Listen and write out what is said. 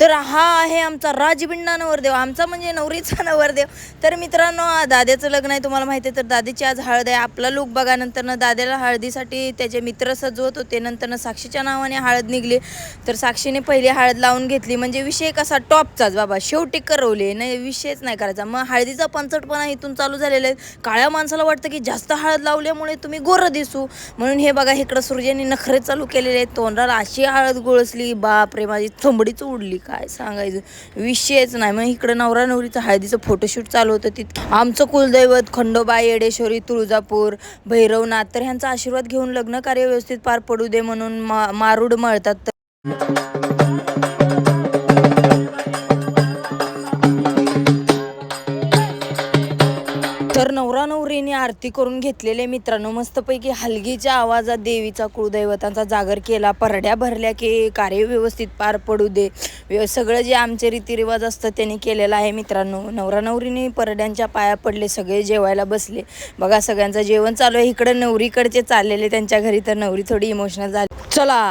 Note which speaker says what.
Speaker 1: तर हा आहे आमचा राजबिंडा नवरदेव, आमचा म्हणजे नवरीचा नवरदेव. तर मित्रांनो, दाद्याचं लग्न आहे, तुम्हाला माहिती आहे. तर दादीची आज हळद आहे. आपला लुक बघा. नंतरनं दाद्याला हळदीसाठी त्याचे मित्र सजवत होते. नंतरनं साक्षीच्या नावाने हळद निघली. तर साक्षीने पहिली हळद लावून घेतली. म्हणजे विषय कसा टॉपचाच बाबा, शेवटी करवले नाही, विषयच नाही करायचा. मग हळदीचा पंचटपणा इथून चालू झालेला आहे. काळ्या माणसाला वाटतं की जास्त हळद लावल्यामुळे तुम्ही गोरं दिसू, म्हणून हे बघा इकडं सूर्याने नखरे चालू केलेले आहेत. तोंडाला अशी हळद गोळसली, बापरे माझी थंबडीच उडली, काय सांगायचं, विषयच नाही. मग इकडं नवरा नवरीचं हळदीचं फोटोशूट चालू होतं. तिथं आमचं कुलदैवत खंडोबा, येडेश्वरी, तुळजापूर, भैरवनाथ, तर ह्यांचा आशीर्वाद घेऊन लग्न कार्य व्यवस्थित पार पडू दे म्हणून मारूड मळतात. तर नवरा नवरीने आरती करून घेतलेले मित्रांनो, मस्तपैकी हलगीच्या आवाजात देवीचा कुळदैवतांचा जागर केला. परड्या भरल्या की कार्य व्यवस्थित पार पडू दे. सगळं जे आमचे रीतिरिवाज असतं त्यांनी केलेलं आहे मित्रांनो. नवरा नवरीने परड्यांच्या पाया पडले, सगळे जेवायला बसले. बघा सगळ्यांचं जेवण चालू आहे. इकडं नवरीकडचे चाललेले त्यांच्या घरी, तर नवरी थोडी इमोशनल झाली. चला